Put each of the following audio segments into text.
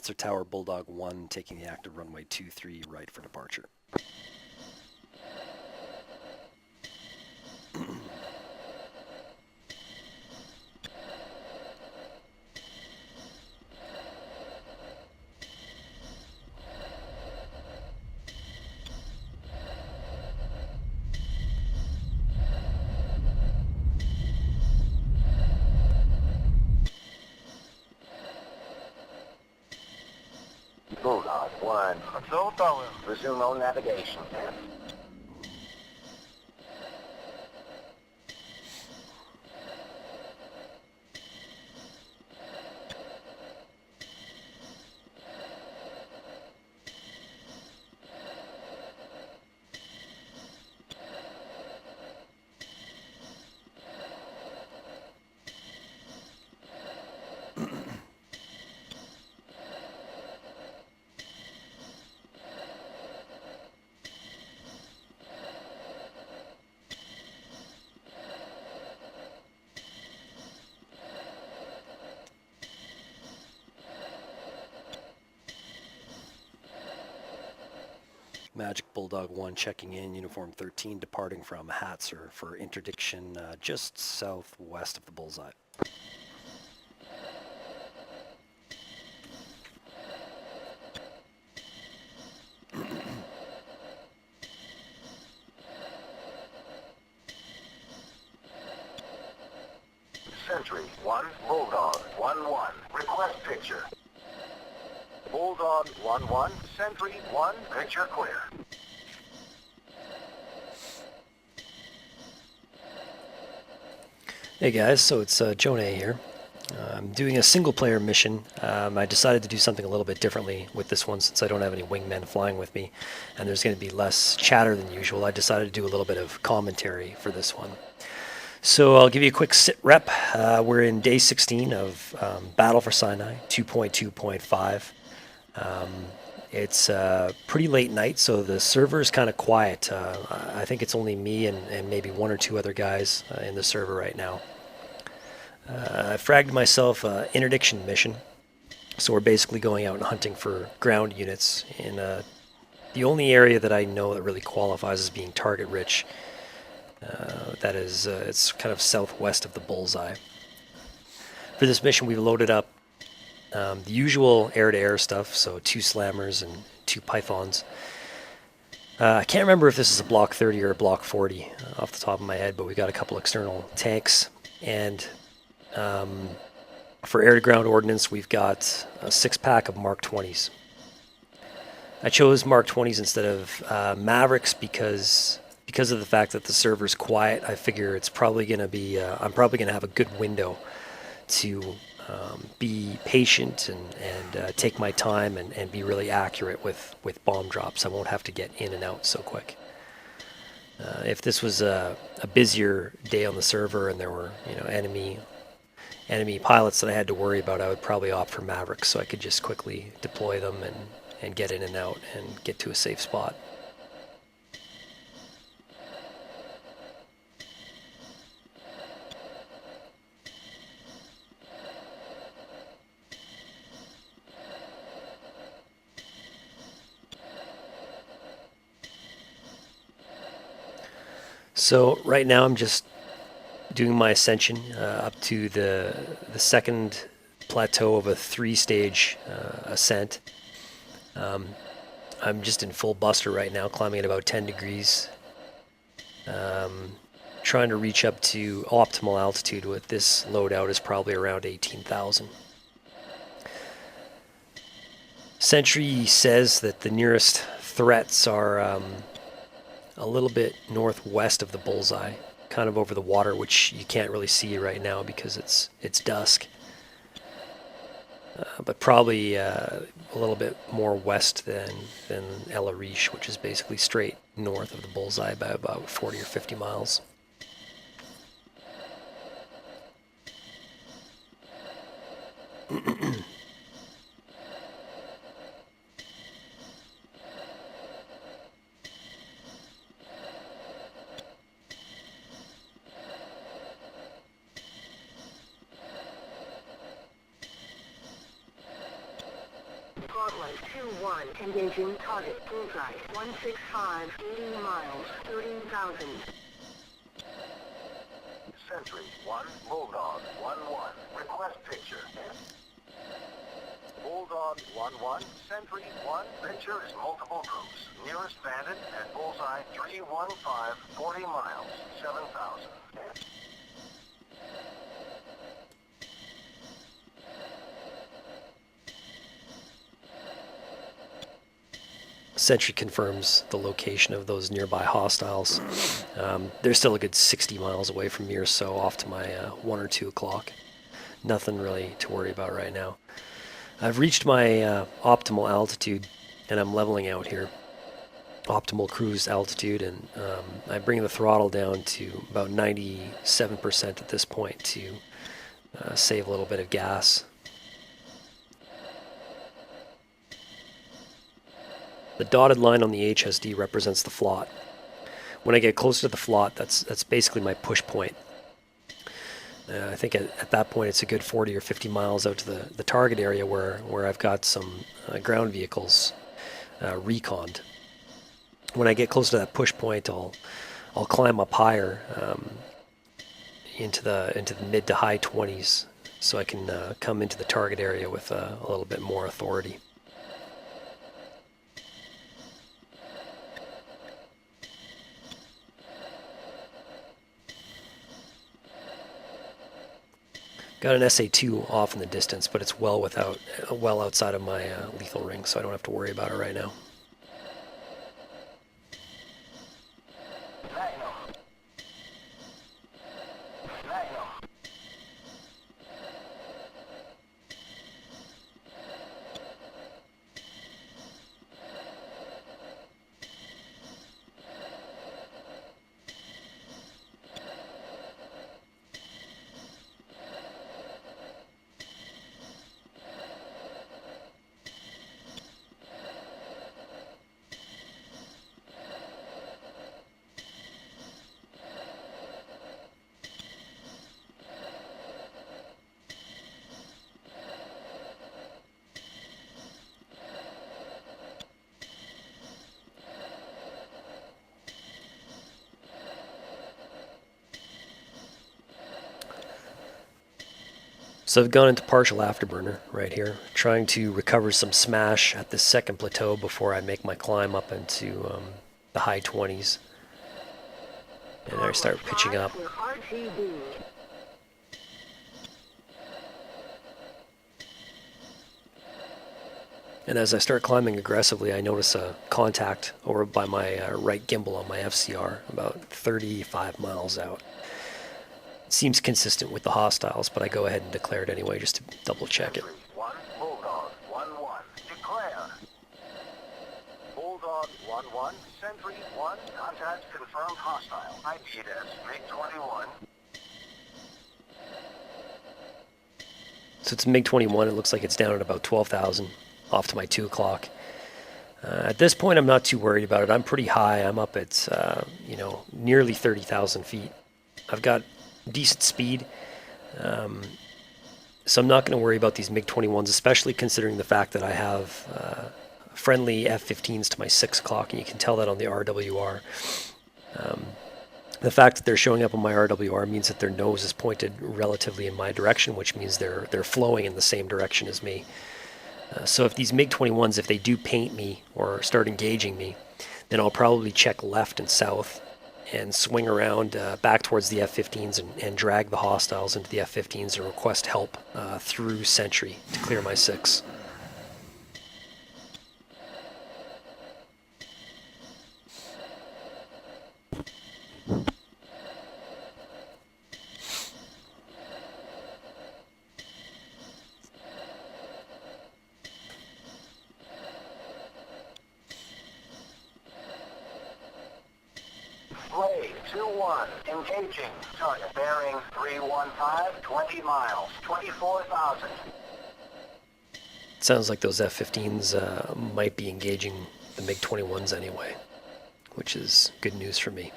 Answer Tower Bulldog 1, taking the active runway 23 right for departure. Bulldog 1. Control tower. Resume all navigation. Magic Bulldog 1 checking in, Uniform 13 departing from Hatzer for interdiction just southwest of the bullseye. Sentry 1, Bulldog 1-1. Request picture. Bulldog 1-1, Sentry 1, picture clear. Hey guys, so it's JoNay here. I'm doing a single player mission. I decided to do something a little bit differently with this one since I don't have any wingmen flying with me and there's going to be less chatter than usual. I decided to do a little bit of commentary for this one. So I'll give you a quick sit rep. We're in day 16 of Battle for Sinai 2.2.5. It's pretty late night, so the server is kind of quiet. I think it's only me and maybe one or two other guys in the server right now. I fragged myself an interdiction mission, so we're basically going out and hunting for ground units in the only area that I know that really qualifies as being target rich. That is, it's kind of southwest of the bullseye. For this mission, we've loaded up the usual air-to-air stuff, so 2 slammers and 2 pythons. I can't remember if this is a Block 30 or a Block 40 off the top of my head, but we've got a couple external tanks. And for air-to-ground ordnance, we've got a 6-pack of Mark 20s. I chose Mark 20s instead of Mavericks because of the fact that the server's quiet. I figure it's probably going to be, I'm probably going to have a good window to be patient and take my time and be really accurate with bomb drops. I won't have to get in and out so quick. If this was a busier day on the server and there were enemy pilots that I had to worry about, I would probably opt for Mavericks so I could just quickly deploy them and get in and out and get to a safe spot. So right now I'm just doing my ascension up to the second plateau of a 3-stage ascent. I'm just in full buster right now, climbing at about 10 degrees. Trying to reach up to optimal altitude with this loadout is probably around 18,000. Sentry says that the nearest threats are a little bit northwest of the bullseye, kind of over the water, which you can't really see right now because it's dusk. But probably a little bit more west than El Arish, which is basically straight north of the bullseye by about 40 or 50 miles. Flight 21, engaging target bullseye 165, 80 miles, 13,000. Sentry 1, Bulldog 1-1. Request picture. Bulldog 1-1, Sentry 1. Picture is multiple groups. Nearest bandit at bullseye 315, 40 miles, 7,000. Sentry confirms the location of those nearby hostiles. They're still a good 60 miles away from me or so, off to my 1 or 2 o'clock. Nothing really to worry about right now. I've reached my optimal altitude, and I'm leveling out here. Optimal cruise altitude, and I bring the throttle down to about 97% at this point to save a little bit of gas. The dotted line on the HSD represents the flot. When I get closer to the flot, that's basically my push point. I think at that point it's a good 40 or 50 miles out to the target area where I've got some ground vehicles reconned. When I get close to that push point, I'll climb up higher into the mid to high 20s, so I can come into the target area with a little bit more authority. Got an SA2 off in the distance, but it's well outside of my lethal ring, so I don't have to worry about it right now. So I've gone into partial afterburner right here, trying to recover some smash at this second plateau before I make my climb up into the high 20s. And I start pitching up. And as I start climbing aggressively, I notice a contact over by my right gimbal on my FCR, about 35 miles out. Seems consistent with the hostiles, but I go ahead and declare it anyway just to double check it. 1, Bulldog 1-1. Declare. Bulldog 1-1, Sentry 1. Contact confirmed hostile. IPS MiG-21. So it's MiG-21. It looks like it's down at about 12,000, off to my 2 o'clock. At this point, I'm not too worried about it. I'm pretty high. I'm up at nearly 30,000 feet. I've got decent speed, so I'm not going to worry about these MiG-21s, especially considering the fact that I have friendly F-15s to my 6 o'clock, and you can tell that on the RWR. The fact that they're showing up on my RWR means that their nose is pointed relatively in my direction, which means they're flowing in the same direction as me. So if these MiG-21s, if they do paint me or start engaging me, then I'll probably check left and south and swing around back towards the F-15s and drag the hostiles into the F-15s and request help through Sentry to clear my 6. Blade 2-1. Engaging. Target bearing 315, 20 miles, 24,000. Sounds like those F-15s might be engaging the MiG-21s anyway, which is good news for me.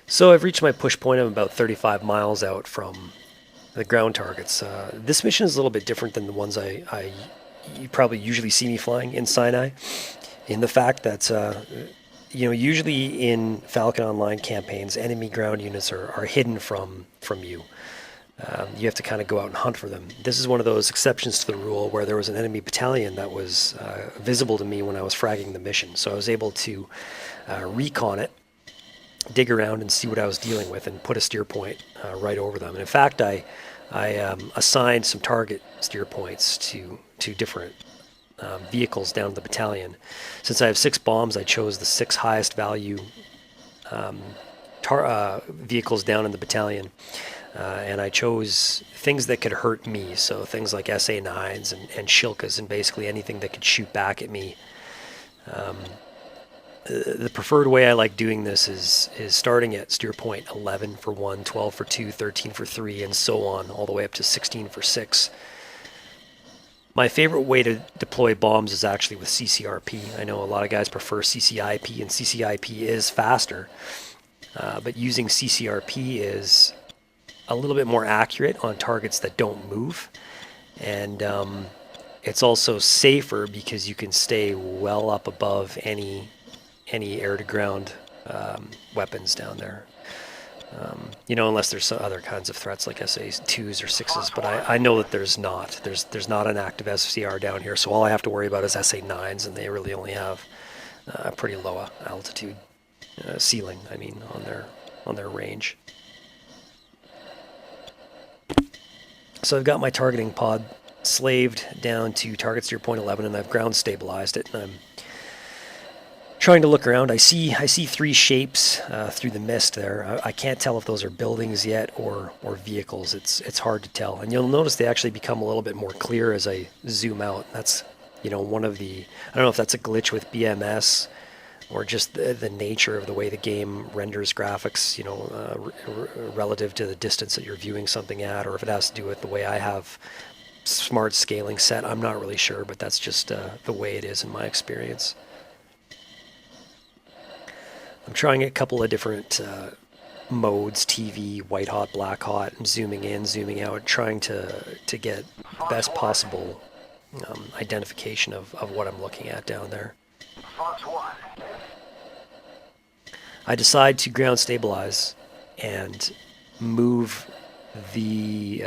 So I've reached my push point. I'm about 35 miles out from the ground targets. This mission is a little bit different than the ones you probably usually see me flying in Sinai, in the fact that usually in Falcon Online campaigns, enemy ground units are hidden from you. You have to kind of go out and hunt for them. This is one of those exceptions to the rule where there was an enemy battalion that was visible to me when I was fragging the mission. So I was able to recon it, dig around and see what I was dealing with, and put a steer point right over them. And in fact, I assigned some target steer points to different vehicles down the battalion. Since I have 6 bombs, I chose the 6 highest value vehicles down in the battalion. And I chose things that could hurt me, so things like SA-9s and Shilkas, and basically anything that could shoot back at me. The preferred way I like doing this is starting at steer point 11 for 1, 12 for 2, 13 for 3, and so on, all the way up to 16 for 6. My favorite way to deploy bombs is actually with CCRP. I know a lot of guys prefer CCIP, and CCIP is faster, but using CCRP is a little bit more accurate on targets that don't move, and it's also safer because you can stay well up above any air-to-ground weapons down there. Unless there's some other kinds of threats like SA-2s or 6s, but I know that there's not. There's not an active SCR down here, so all I have to worry about is SA-9s, and they really only have a pretty low altitude ceiling, on their range. So I've got my targeting pod slaved down to target steer point 11, and I've ground stabilized it, and I'm trying to look around. I see 3 shapes through the mist there. I can't tell if those are buildings yet or vehicles. It's hard to tell, and you'll notice they actually become a little bit more clear as I zoom out. That's one of the, I don't know if that's a glitch with BMS or just the nature of the way the game renders graphics, relative to the distance that you're viewing something at, or if it has to do with the way I have smart scaling set. I'm not really sure, but that's just the way it is in my experience. I'm trying a couple of different modes, TV, white hot, black hot, and zooming in, zooming out, trying to get the best possible identification of what I'm looking at down there. Fox 1. I decide to ground stabilize and move the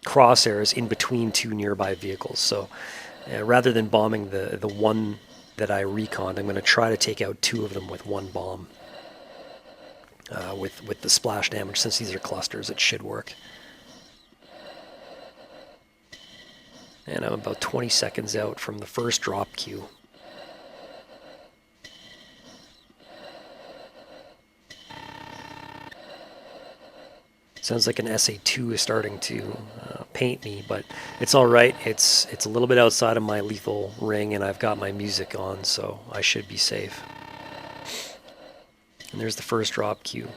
crosshairs in between 2 nearby vehicles. So rather than bombing the one that I reconned, I'm going to try to take out 2 of them with 1 bomb. With the splash damage, since these are clusters, it should work. And I'm about 20 seconds out from the first drop queue. Sounds like an SA-2 is starting to paint me, but it's all right. It's a little bit outside of my lethal ring, and I've got my music on, so I should be safe. And there's the first drop queue.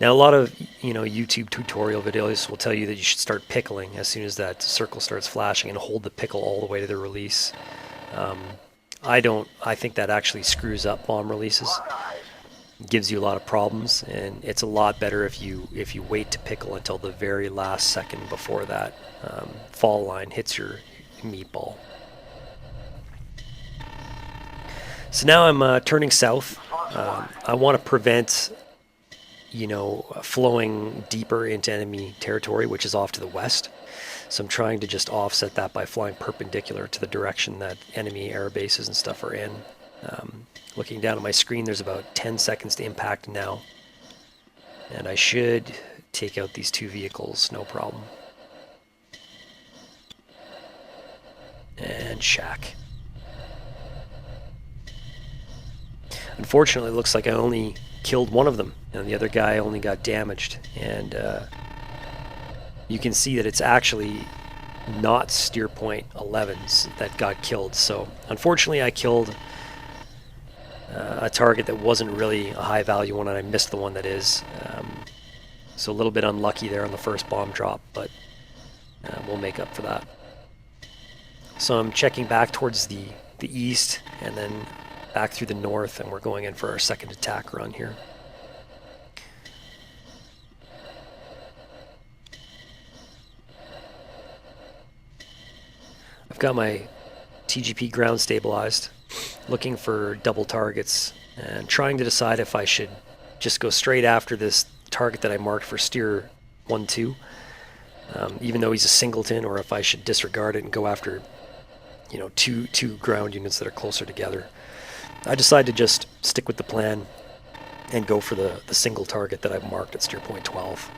Now, a lot of YouTube tutorial videos will tell you that you should start pickling as soon as that circle starts flashing, and hold the pickle all the way to the release. I don't. I think that actually screws up bomb releases. Gives you a lot of problems, and it's a lot better if you wait to pickle until the very last second before that fall line hits your meatball. So now I'm turning south. I want to prevent flowing deeper into enemy territory, which is off to the west. So I'm trying to just offset that by flying perpendicular to the direction that enemy air bases and stuff are in. Looking down at my screen, there's about 10 seconds to impact now. And I should take out these 2 vehicles, no problem. And shack. Unfortunately, it looks like I only killed one of them, and the other guy only got damaged. And you can see that it's actually not steer point 11s that got killed. So unfortunately, I killed a target that wasn't really a high value one, and I missed the one that is. So a little bit unlucky there on the first bomb drop, but we'll make up for that. So I'm checking back towards the east, and then back through the north, and we're going in for our second attack run here. I've got my TGP ground stabilized, looking for double targets, and trying to decide if I should just go straight after this target that I marked for steer 1-2, even though he's a singleton, or if I should disregard it and go after, you know, two ground units that are closer together. I decided to just stick with the plan and go for the single target that I've marked at steer point 12.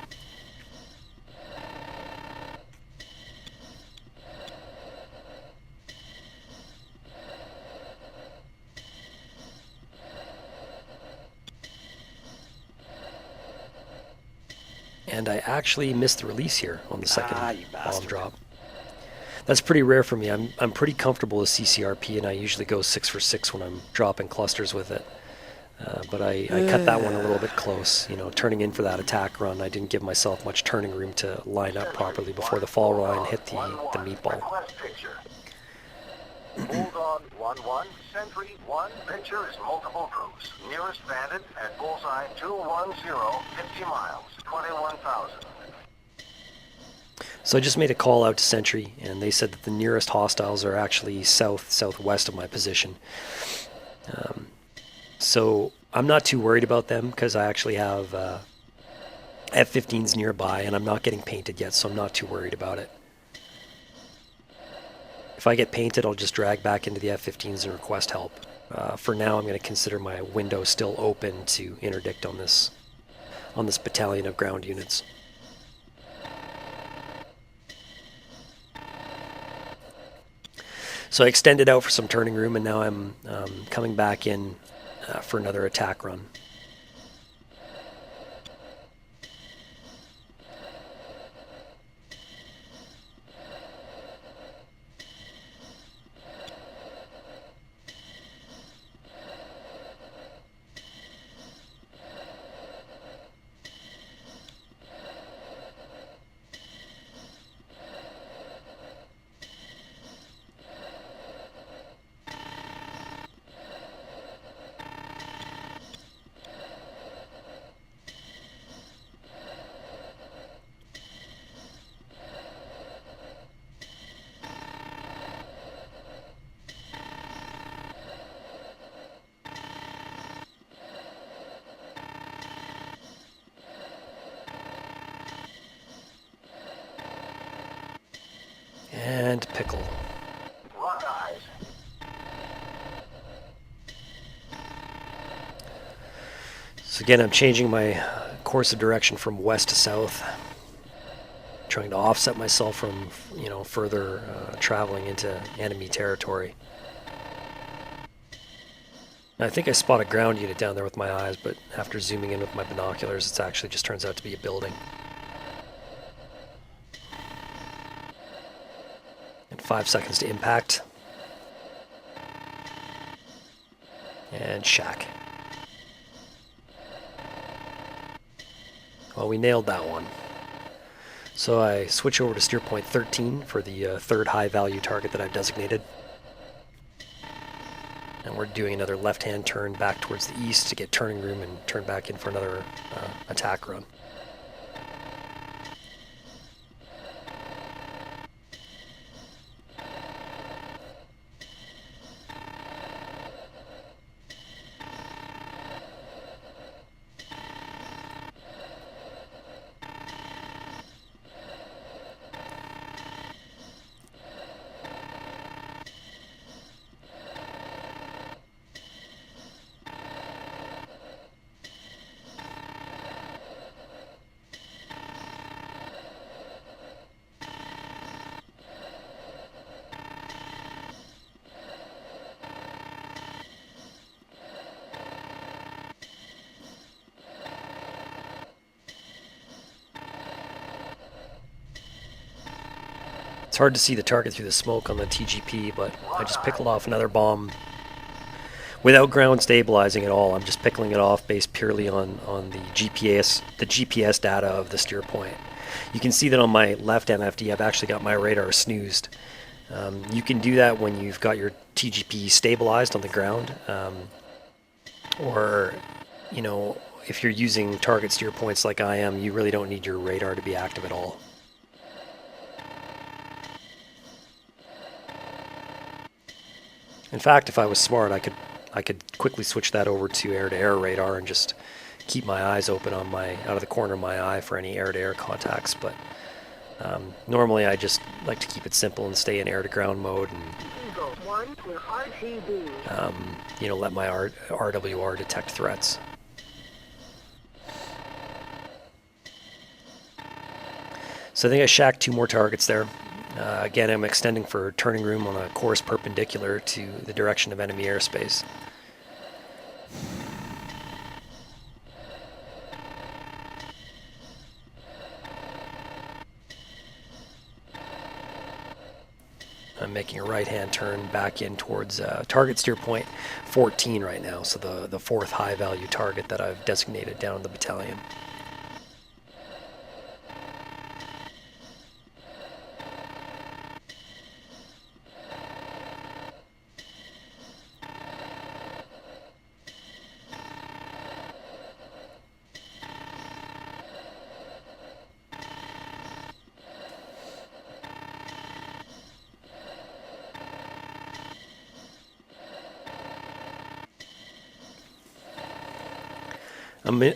And I actually missed the release here on the second bomb drop. That's pretty rare for me. I'm pretty comfortable with CCRP, and I usually go 6 for 6 when I'm dropping clusters with it. But I cut that one a little bit close. You know, turning in for that attack run, I didn't give myself much turning room to line up properly before the fall line hit the meatball. Bulldog 1-1, Sentry 1, picture is multiple troops. Nearest bandit at bullseye 210, 50 miles, 21,000. So I just made a call out to Sentry, and they said that the nearest hostiles are actually southwest of my position. So I'm not too worried about them because I actually have F-15s nearby, and I'm not getting painted yet, so I'm not too worried about it. If I get painted, I'll just drag back into the F-15s and request help. For now, I'm going to consider my window still open to interdict on this battalion of ground units. So I extended out for some turning room, and now I'm coming back in for another attack run. And pickle. Lock eyes. So again, I'm changing my course of direction from west to south, trying to offset myself from, you know, further traveling into enemy territory. I think I spot a ground unit down there with my eyes, but after zooming in with my binoculars, it actually just turns out to be a building. And 5 seconds to impact. And shack. Well, we nailed that one. So I switch over to steer point 13 for the third high value target that I've designated. And we're doing another left-hand turn back towards the east to get turning room and turn back in for another attack run. It's hard to see the target through the smoke on the TGP, but I just pickled off another bomb without ground stabilizing at all. I'm just pickling it off based purely on the GPS data of the steer point. You can see that on my left MFD, I've actually got my radar snoozed. You can do that when you've got your TGP stabilized on the ground, or, you know, if you're using target steer points like I am, you really don't need your radar to be active at all. In fact, if I was smart, I could quickly switch that over to air-to-air radar and just keep my eyes open on out of the corner of my eye for any air-to-air contacts. But normally I just like to keep it simple and stay in air-to-ground mode and Eagle 1 for RTB. let my RWR detect threats. So I think I shacked 2 more targets there. Again, I'm extending for turning room on a course perpendicular to the direction of enemy airspace. I'm making a right-hand turn back in towards target steer point 14 right now, so the 4th high-value target that I've designated down in the battalion.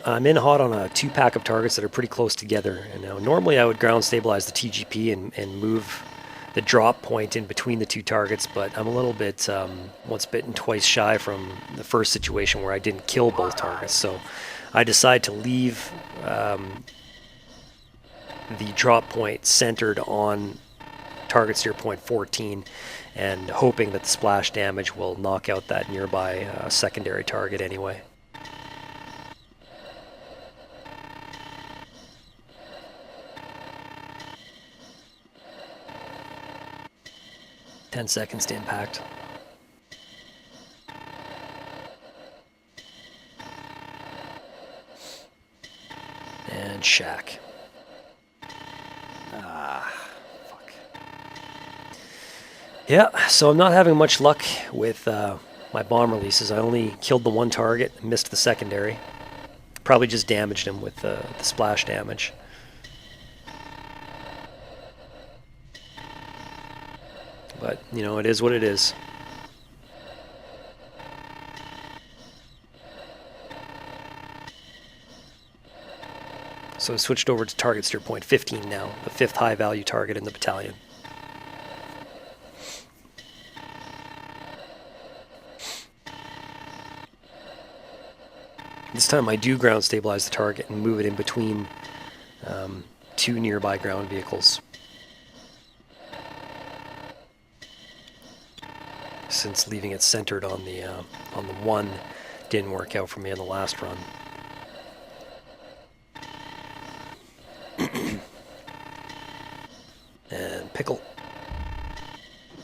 I'm in hot on a 2-pack of targets that are pretty close together. And now normally I would ground stabilize the TGP and move the drop point in between the 2 targets, but I'm a little bit once bitten, twice shy from the first situation where I didn't kill both targets. So I decide to leave the drop point centered on target steer point 14 and hoping that the splash damage will knock out that nearby secondary target anyway. 10 seconds to impact. And shack. Fuck. Yeah, so I'm not having much luck with my bomb releases. I only killed the 1 target, missed the secondary. Probably just damaged him with the splash damage. But, it is what it is. So I switched over to target steer point 15 now, the 5th high value target in the battalion. This time I do ground stabilize the target and move it in between 2 nearby ground vehicles. Since leaving it centered on the 1 didn't work out for me in the last run. And pickle.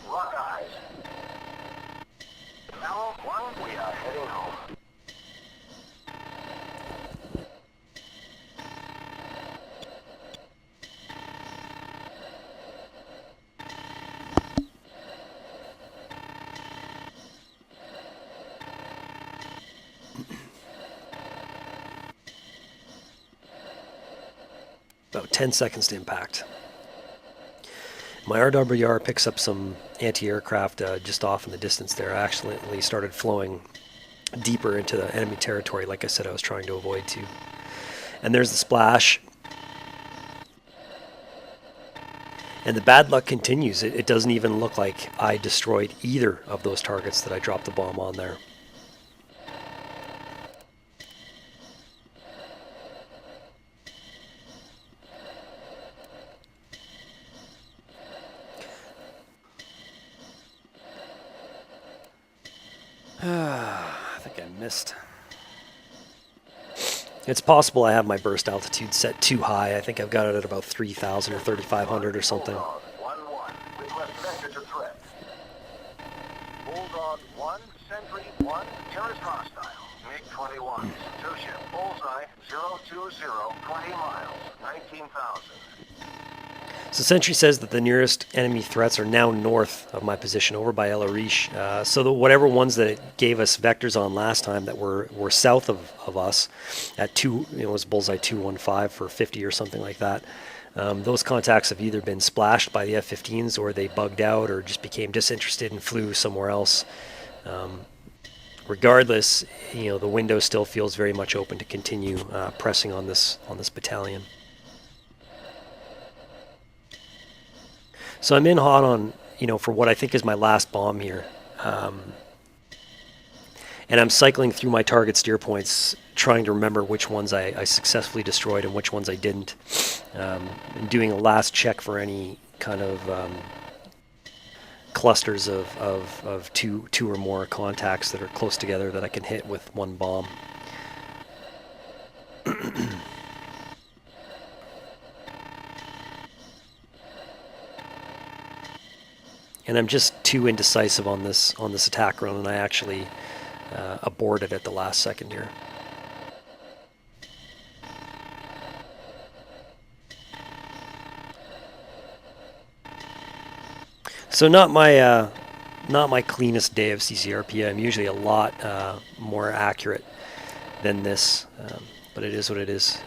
Lock eyes. Now, 1, we are heading home. About 10 seconds to impact. My RWR picks up some anti-aircraft just off in the distance there. I accidentally started flowing deeper into the enemy territory, like I said I was trying to avoid too. And there's the splash. And the bad luck continues. It doesn't even look like I destroyed either of those targets that I dropped the bomb on there. I think I missed. It's possible I have my burst altitude set too high. I think I've got it at about 3,000 or 3,500 or something. Bulldog 1-1, request vector to threat. Bulldog 1, Sentry 1, nearest hostile. MiG-21, 2-ship, bullseye, 020, 20 miles, 19,000. So Sentry says that the nearest enemy threats are now north of my position, over by El Arish. So whatever ones that it gave us vectors on last time that were south of us at 2, it was bullseye 215 for 50 or something like that. Those contacts have either been splashed by the F-15s or they bugged out or just became disinterested and flew somewhere else. Regardless, the window still feels very much open to continue pressing on this battalion. So I'm in hot on, for what I think is my last bomb here. And I'm cycling through my target steer points, trying to remember which ones I successfully destroyed and which ones I didn't. And doing a last check for any kind of clusters of two or more contacts that are close together that I can hit with one bomb. And I'm just too indecisive on this attack run, and I actually aborted at the last second here. So not my cleanest day of CCRP. I'm usually a lot more accurate than this, but it is what it is.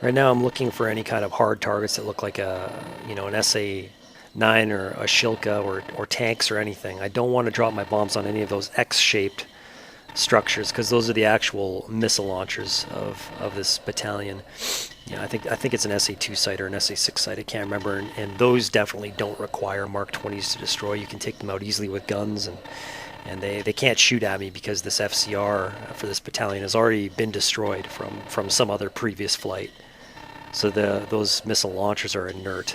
Right now I'm looking for any kind of hard targets that look like an SA-9 or a Shilka or tanks or anything. I don't want to drop my bombs on any of those X-shaped structures because those are the actual missile launchers of this battalion. I think it's an SA-2 site or an SA-6 site, I can't remember, and those definitely don't require Mark 20s to destroy. You can take them out easily with guns, and they can't shoot at me because this FCR for this battalion has already been destroyed from some other previous flight. So those missile launchers are inert.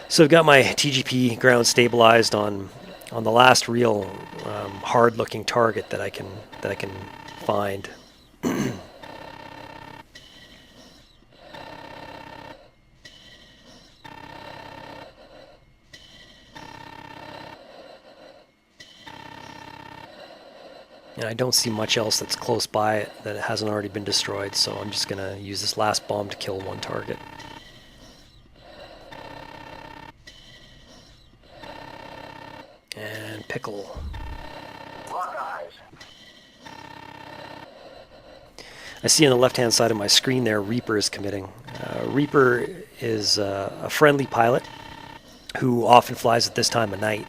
So I've got my TGP ground stabilized on the last real hard-looking target that I can find. And I don't see much else that's close by it that hasn't already been destroyed, so I'm just going to use this last bomb to kill one target. And pickle. Lock eyes. I see on the left-hand side of my screen there, Reaper is committing. Reaper is a friendly pilot who often flies at this time of night.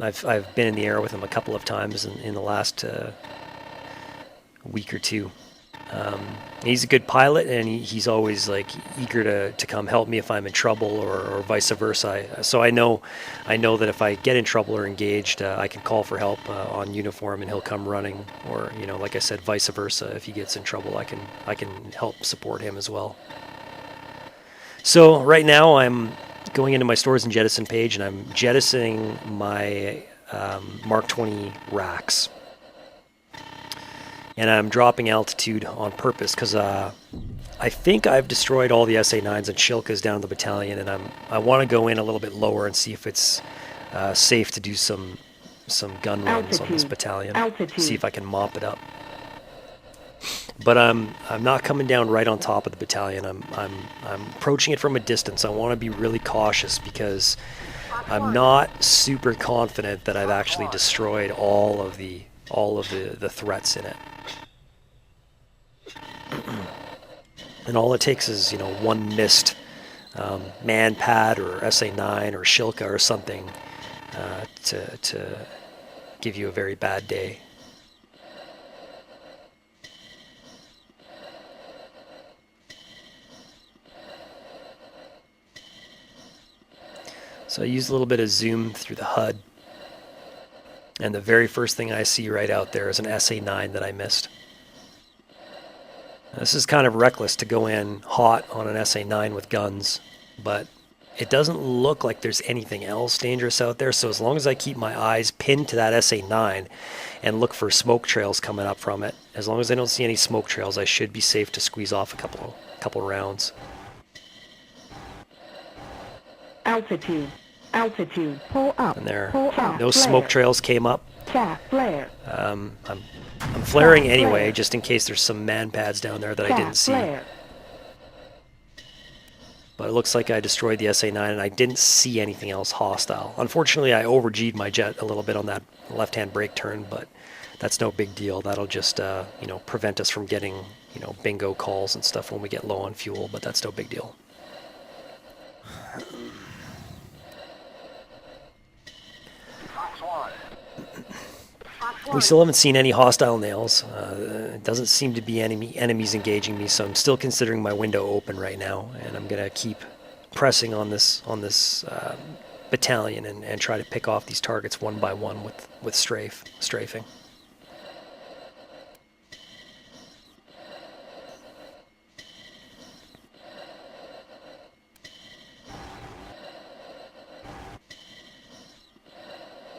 I've been in the air with him a couple of times in the last week or two. He's a good pilot, and he's always eager to come help me if I'm in trouble, or vice versa. So I know that if I get in trouble or engaged, I can call for help on uniform, and he'll come running. Or like I said, vice versa. If he gets in trouble, I can help support him as well. So right now I'm going into my stores and jettison page, and I'm jettisoning my Mark 20 racks. And I'm dropping altitude on purpose because I think I've destroyed all the SA-9s and Shilkas down the battalion, and I want to go in a little bit lower and see if it's safe to do some gun runs on this battalion. See if I can mop it up. But I'm not coming down right on top of the battalion. I'm approaching it from a distance. I want to be really cautious because I'm not super confident that I've actually destroyed all of the threats in it. And all it takes is one missed man-pad or SA-9 or Shilka or something to give you a very bad day. So I use a little bit of zoom through the HUD, and the very first thing I see right out there is an SA-9 that I missed. This is kind of reckless to go in hot on an SA-9 with guns, but it doesn't look like there's anything else dangerous out there, so as long as I keep my eyes pinned to that SA-9 and look for smoke trails coming up from it, as long as I don't see any smoke trails, I should be safe to squeeze off a couple rounds. Altitude. Altitude. Pull up. And there, Pull up. no smoke Flare. trails came up. Chaff flare. I'm flaring Chaff anyway, flare. just in case there's some man pads down there that I Chaff didn't see. flare. But it looks like I destroyed the SA-9 and I didn't see anything else hostile. Unfortunately, I over-G'd my jet a little bit on that left-hand brake turn, but that's no big deal. That'll just, you know, prevent us from getting, you know, bingo calls and stuff when we get low on fuel, but that's no big deal. Fox 1. Fox We 1. still haven't seen any hostile nails. It doesn't seem to be any enemies engaging me, so I'm still considering my window open right now, and I'm gonna keep pressing on this battalion and try to pick off these targets one by one with strafing.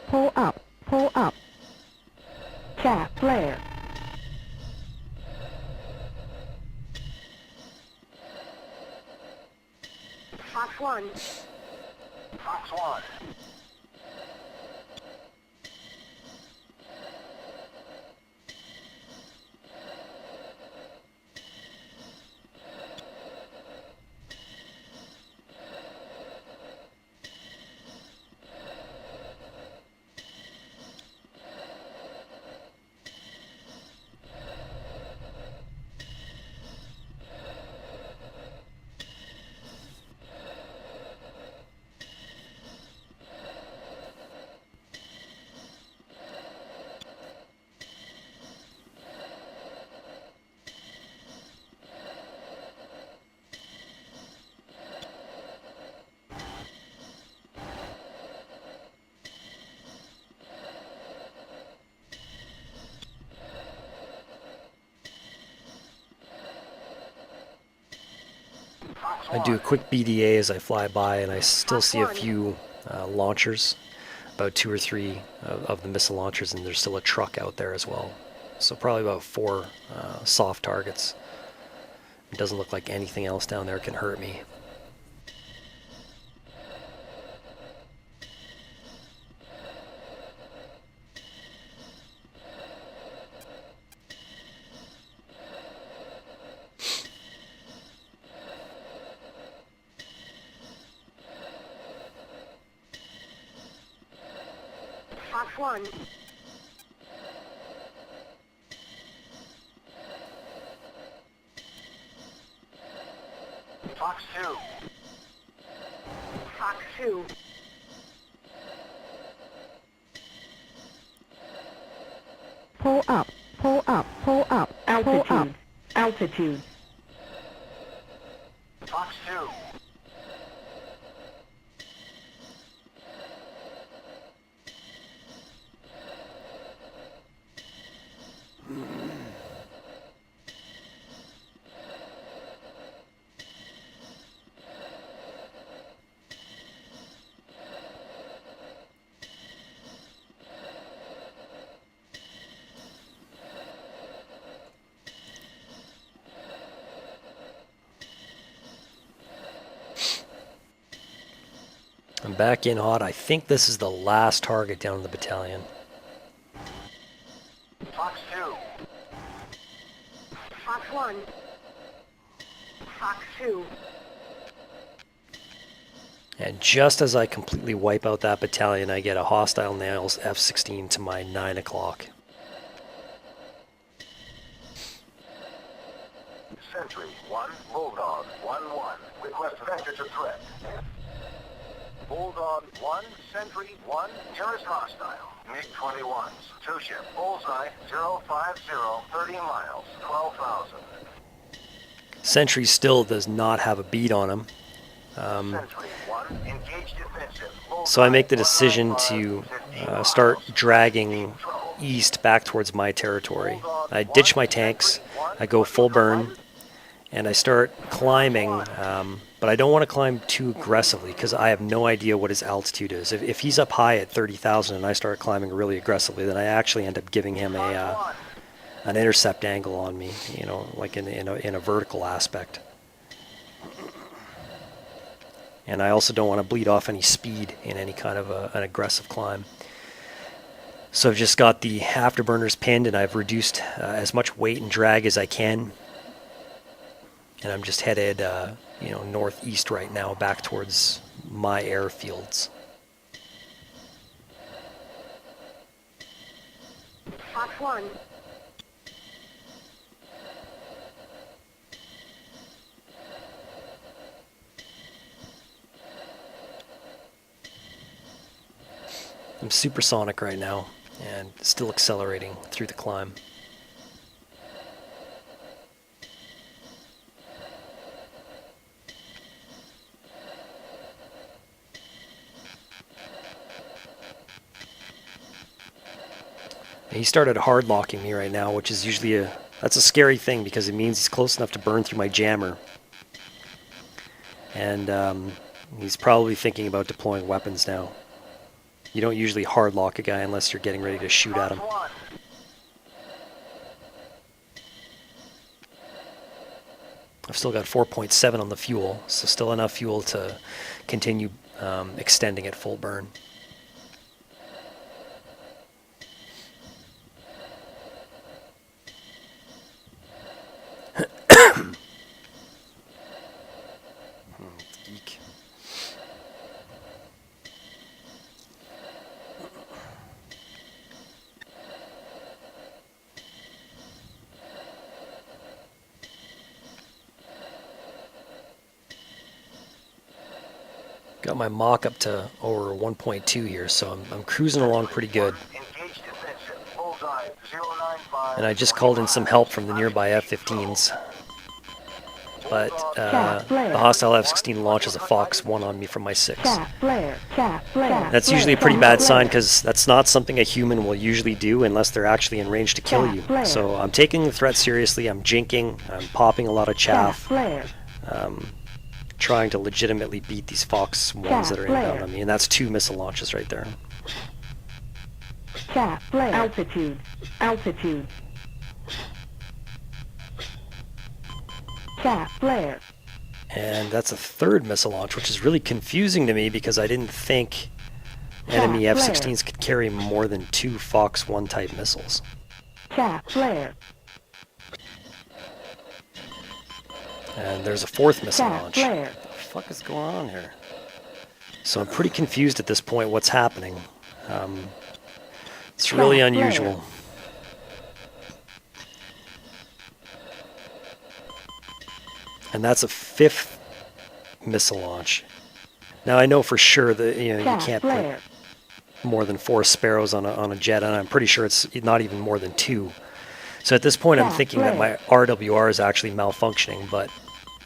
Pull up. Pull up. Chaff flare. Fox 1. Fox 1. I do a quick BDA as I fly by, and I still see a few launchers, about 2 or 3 of the missile launchers, and there's still a truck out there as well. So probably about 4 soft targets. It doesn't look like anything else down there can hurt me. Fox 1. Fox 2. Fox 2. Pull up. Pull up. Pull up. Altitude. Pull up. Altitude. Fox 2. I'm back in hot. I think this is the last target down in the battalion. Fox 2. Fox 1. Fox 2. And just as I completely wipe out that battalion, I get a hostile nails F-16 to my 9 o'clock. Sentry 1, Bulldog 1-1. Request vector to threat. Bulldog 1, Sentry 1, nearest hostile. MiG-21s, 2-ship, bullseye 050, 30 miles, 12,000. Sentry still does not have a beat on him. Sentry 1, engage defensive. So I make the decision to start dragging east back towards my territory. I ditch my tanks, I go full burn, and I start climbing, but I don't want to climb too aggressively because I have no idea what his altitude is. If he's up high at 30,000 and I start climbing really aggressively, then I actually end up giving him an intercept angle on me, you know, like in a vertical aspect. and I also don't want to bleed off any speed in any kind of an aggressive climb. So I've just got the afterburners pinned, and I've reduced as much weight and drag as I can. And I'm just headed, northeast right now, back towards my airfields. Fox 1. I'm supersonic right now and still accelerating through the climb. He started hard locking me right now, which is usually that's a scary thing because it means he's close enough to burn through my jammer. And he's probably thinking about deploying weapons now. You don't usually hard lock a guy unless you're getting ready to shoot at him. I've still got 4.7 on the fuel, so still enough fuel to continue extending at full burn. Geek. Got my Mach up to over 1.2 here, so I'm cruising along pretty good. And I just called in some help from the nearby F-15s. But the hostile F-16 launches a Fox 1 on me from my 6. That's usually a pretty bad sign because that's not something a human will usually do unless they're actually in range to kill you. So I'm taking the threat seriously, I'm jinking, I'm popping a lot of chaff. Trying to legitimately beat these Fox 1s that are inbound on me, and that's 2 missile launches right there. Altitude. Altitude. Flare. And that's a 3rd missile launch, which is really confusing to me because I didn't think enemy F-16s could carry more than 2 Fox 1 type missiles. Flare. And there's a 4th missile launch. What the fuck is going on here? So I'm pretty confused at this point what's happening. It's really unusual. And that's a 5th missile launch. Now I know for sure that you can't put more than 4 Sparrows on a jet, and I'm pretty sure it's not even more than 2. So at this point I'm thinking that my RWR is actually malfunctioning, but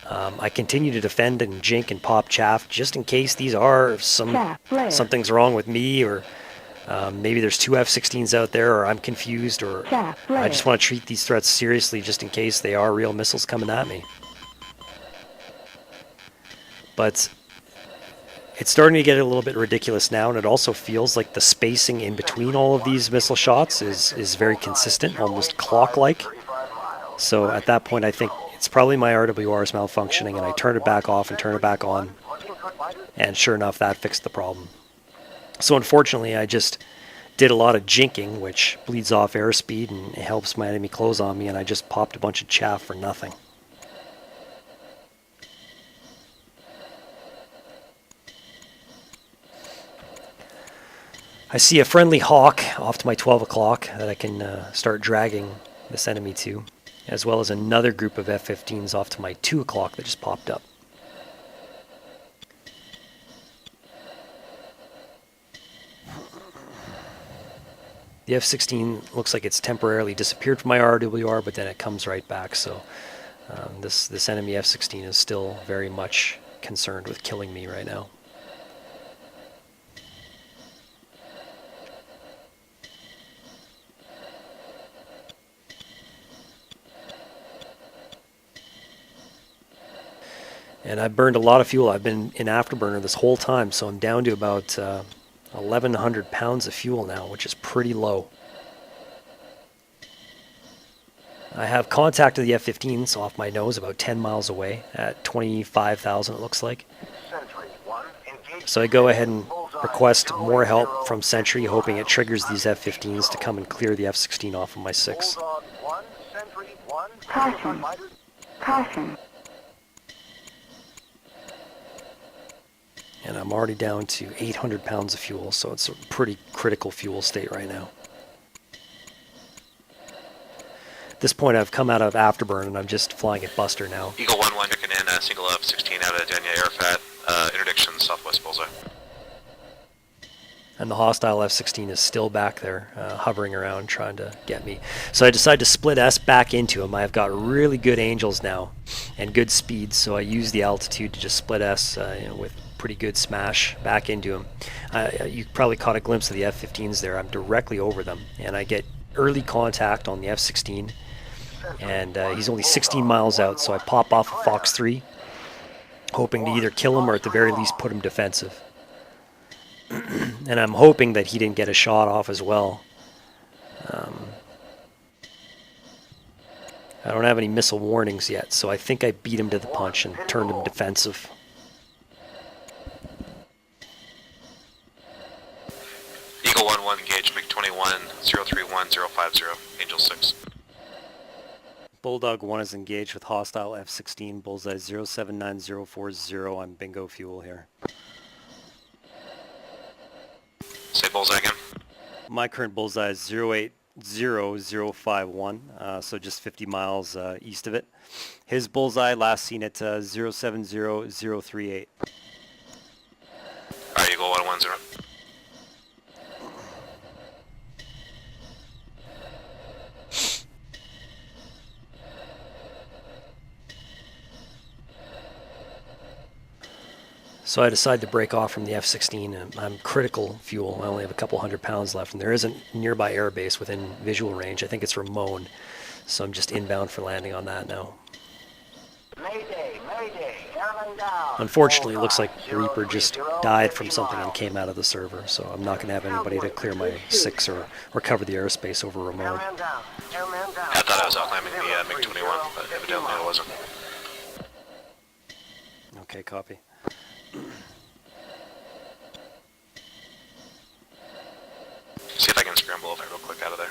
I continue to defend and jink and pop chaff just in case these are something's wrong with me, or maybe there's 2 F-16s out there, or I'm confused, or I just want to treat these threats seriously just in case they are real missiles coming at me. But it's starting to get a little bit ridiculous now, and it also feels like the spacing in between all of these missile shots is very consistent, almost clock-like. So at that point I think it's probably my RWR is malfunctioning, and I turn it back off and turn it back on, and sure enough that fixed the problem. So unfortunately I just did a lot of jinking, which bleeds off airspeed and it helps my enemy close on me, and I just popped a bunch of chaff for nothing. I see a friendly Hawk off to my 12 o'clock that I can start dragging this enemy to, as well as another group of F-15s off to my 2 o'clock that just popped up. The F-16 looks like it's temporarily disappeared from my RWR, but then it comes right back, so this enemy F-16 is still very much concerned with killing me right now. And I burned a lot of fuel. I've been in afterburner this whole time, so I'm down to about 1,100 pounds of fuel now, which is pretty low. I have contacted the F-15s off my nose about 10 miles away at 25,000 it looks like. So I go ahead and request more help from Sentry, hoping it triggers these F-15s to come and clear the F-16 off of my 6. Bulldog 1, Sentry 1, Caution. Caution. And I'm already down to 800 pounds of fuel, so it's a pretty critical fuel state right now. At this point, I've come out of afterburn, and I'm just flying at Buster now. Eagle 1-1 checking in, single F-16 out of JoNay Airfat, interdiction southwest bullseye. And the hostile F-16 is still back there, hovering around, trying to get me. So I decide to split S back into him. I've got really good angles now, and good speed, so I use the altitude to just split S with pretty good smash back into him. You probably caught a glimpse of the F-15s there. I'm directly over them, and I get early contact on the F-16, and he's only 16 miles out, so I pop off a Fox 3, hoping to either kill him or at the very least put him defensive. And I'm hoping that he didn't get a shot off as well. I don't have any missile warnings yet, so I think I beat him to the punch and turned him defensive. Eagle 1-1 engaged, MiG-21, 031050, Angel 6. Bulldog 1 is engaged with hostile F-16, bullseye 079040. I'm bingo fuel here. Say bullseye again. My current bullseye is 080051, so just 50 miles east of it. His bullseye last seen at 070038. Alright, Eagle 1-1-0. So I decide to break off from the F-16, and I'm critical fuel. I only have a couple 100 pounds left, and there isn't nearby airbase within visual range. I think it's Ramon, so I'm just inbound for landing on that now. Mayday, mayday, airman down. Unfortunately, it looks like Reaper just died from something and came out of the server, so I'm not going to have anybody to clear my 6 or cover the airspace over Ramon. Airman down, airman down. I thought I was outclimbing the MiG-21, but evidently I wasn't. Okay, copy. See if I can scramble over real quick out of there.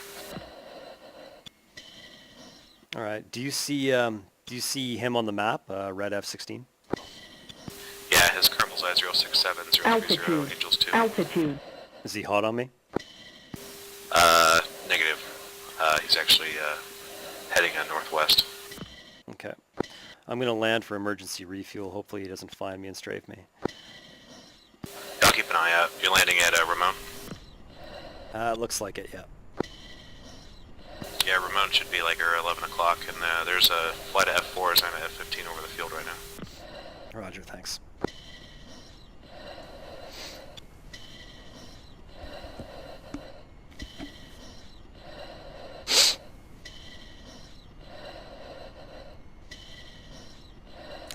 All right. Do you see him on the map? Red F-16. Yeah, his current bullseye 067030, Angels 2. Altitude. Is he hot on me? Negative. He's actually heading northwest. Okay. I'm going to land for emergency refuel. Hopefully he doesn't find me and strafe me. I'll keep an eye out. You're landing at Ramon? Looks like it, yeah. Yeah, Ramon should be like 11 o'clock, and there's a flight of F-4s and an F-15 over the field right now. Roger, thanks.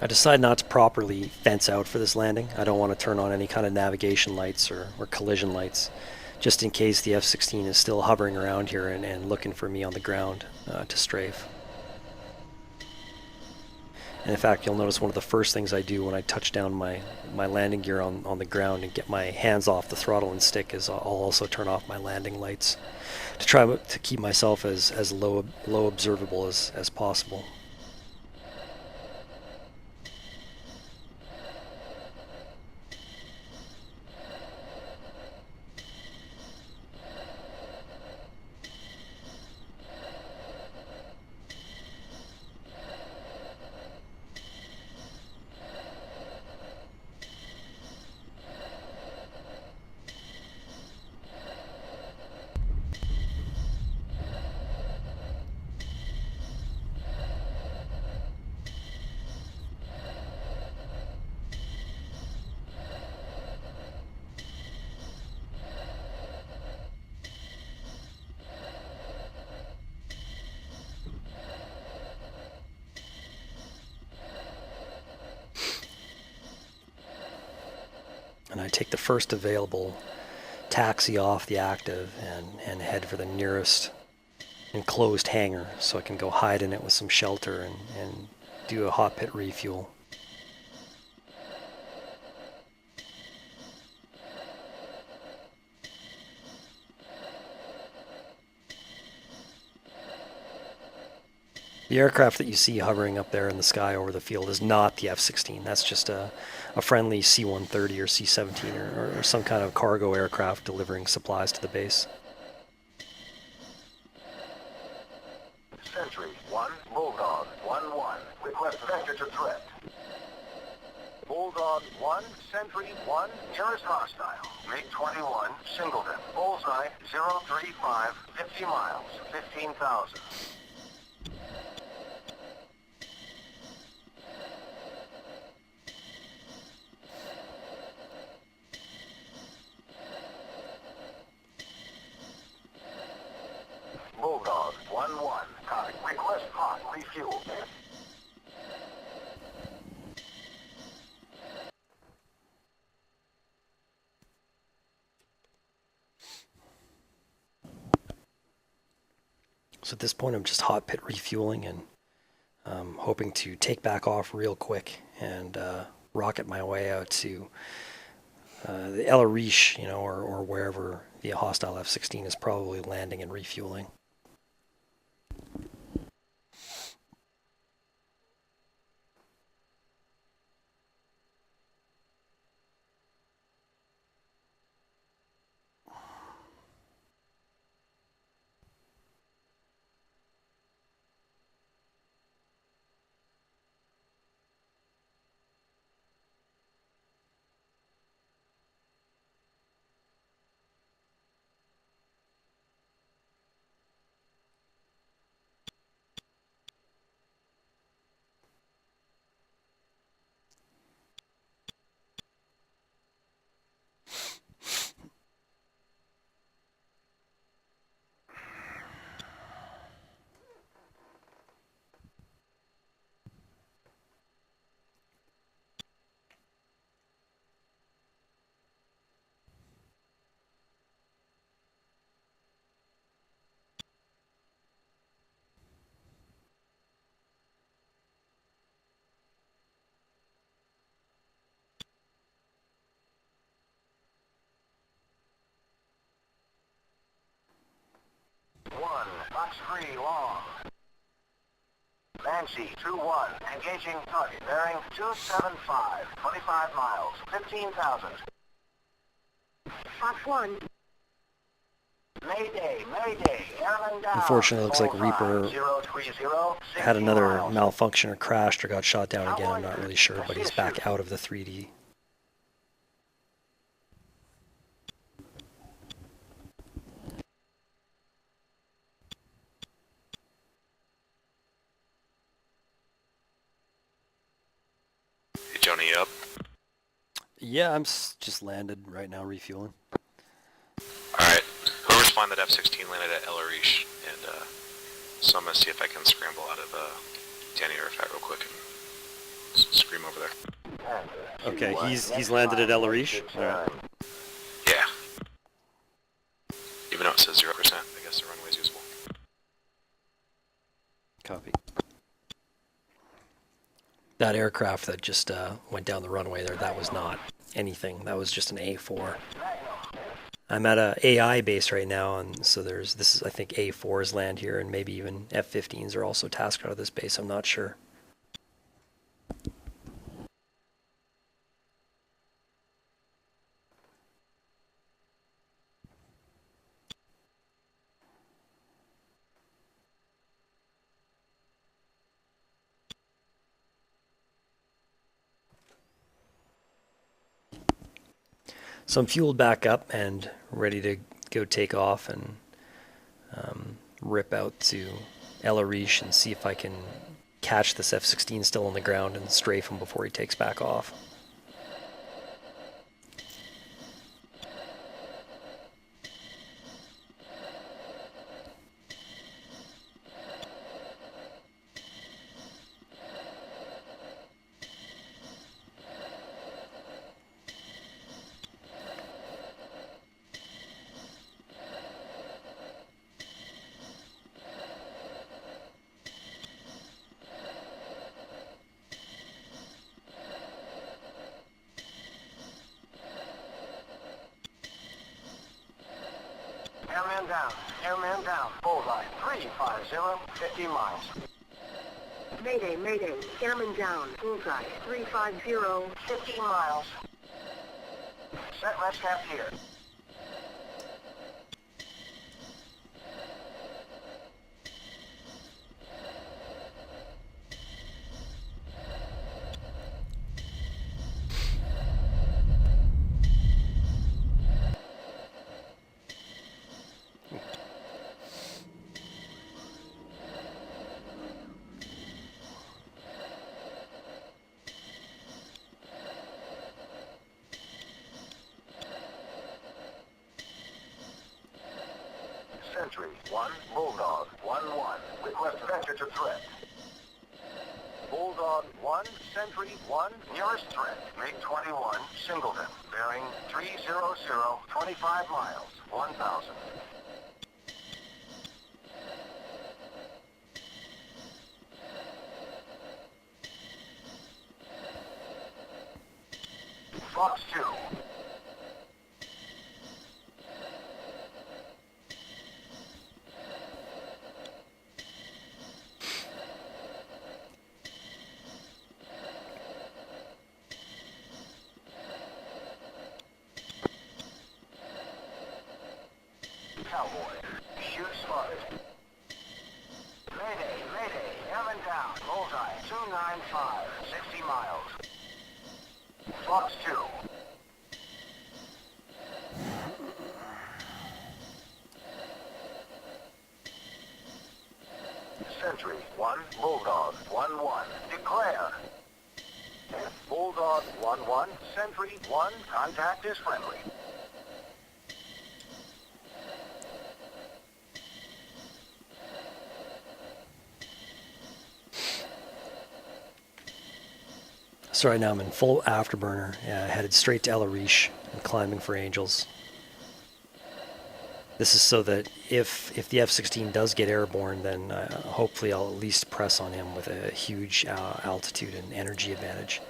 I decide not to properly fence out for this landing. I don't want to turn on any kind of navigation lights or collision lights, just in case the F-16 is still hovering around here and looking for me on the ground to strafe. And in fact, you'll notice one of the first things I do when I touch down my landing gear on the ground and get my hands off the throttle and stick is I'll also turn off my landing lights to try to keep myself as low observable as possible. And I take the first available taxi off the active and head for the nearest enclosed hangar so I can go hide in it with some shelter and do a hot pit refuel. The aircraft that you see hovering up there in the sky over the field is not the F-16. That's just a friendly C-130 or C-17 or some kind of cargo aircraft delivering supplies to the base. Sentry 1, Bulldog 1-1. Request vector to threat. Bulldog 1, Sentry 1, nearest hostile. MiG-21, Singleton. Bullseye 035, 50 miles, 15,000. Bulldog 1-1. Copy. Request hot refuel. So at this point, I'm just hot pit refueling and hoping to take back off real quick and rocket my way out to the El Arish, or wherever the hostile F-16 is probably landing and refueling. Box 3 long. Nancy 2-1. Engaging target. Bearing 275. 25 miles. 15,000. Fox 1. Mayday, Mayday. Airman down. Unfortunately, it looks like Reaper 030, had 60 another miles. malfunction or crashed or got shot down again. I'm not really sure, but he's back out of the 3D. Hey, JoNay, you up? Yeah, I'm just landed right now, refueling. Alright. Whoever's flying that F-16 landed at El Arish, and so I'm going to see if I can scramble out of Danny Arafat real quick and scream over there. Okay, he's landed at El Arish. All right. Yeah. Even though it says 0%, I guess the runway's usable. Copy. That aircraft that just went down the runway there, that was not anything. That was just an A4. I'm at a AI base right now, and so this is, I think, A4s land here, and maybe even F-15s are also tasked out of this base. I'm not sure. So I'm fueled back up and ready to go take off and rip out to El Arish and see if I can catch this F-16 still on the ground and strafe him before he takes back off. Airman down. Airman down. Bullseye 350. 50 miles. Mayday, mayday. Airman down. Bullseye. 350. 50 miles. Set ResCap here. Sentry 1, Bulldog 1-1. Request venture to threat. Bulldog 1, Sentry 1, nearest threat. MiG-21, Singleton. Bearing 300, 25 miles, 1000. Fox 2. Cowboy. Shoot spotted. Mayday, mayday. Airman down. Bullseye. 295. 60 miles. Fox 2. Sentry 1, Bulldog 1-1. Declare. Bulldog 1-1. Sentry 1. Contact is friendly. So right now I'm in full afterburner, headed straight to El Arish and climbing for angels. This is so that if the F-16 does get airborne, then hopefully I'll at least press on him with a huge altitude and energy advantage.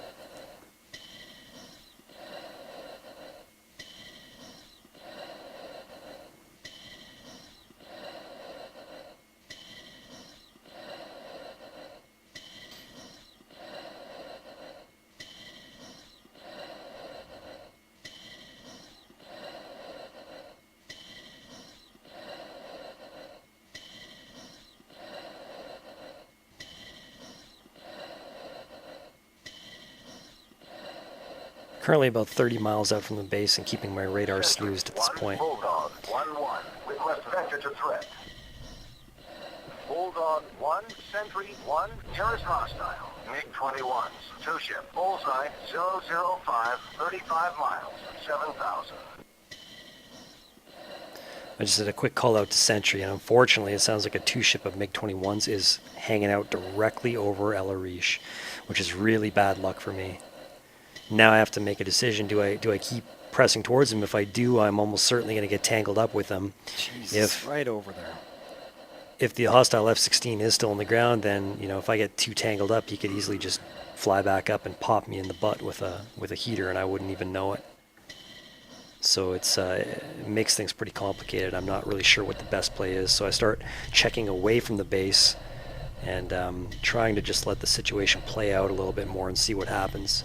Currently about 30 miles out from the base and keeping my radar snoozed at this point. Bulldog 1-1. Request venture to threat. Bulldog 1, Sentry 1, nearest hostile. MiG-21s, 2-ship. Bullseye 005, 35 miles, 7,000. I just did a quick call out to Sentry, and unfortunately it sounds like a 2-ship of MiG-21s is hanging out directly over El Arish, which is really bad luck for me. Now I have to make a decision. Do I keep pressing towards him? If I do, I'm almost certainly going to get tangled up with him. Jesus, right over there. If the hostile F-16 is still on the ground, then if I get too tangled up, he could easily just fly back up and pop me in the butt with a heater, and I wouldn't even know it. So it makes things pretty complicated. I'm not really sure what the best play is. So I start checking away from the base and trying to just let the situation play out a little bit more and see what happens.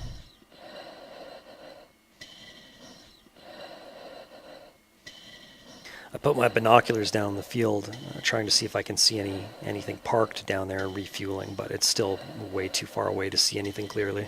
I put my binoculars down in the field, trying to see if I can see anything parked down there refueling, but it's still way too far away to see anything clearly.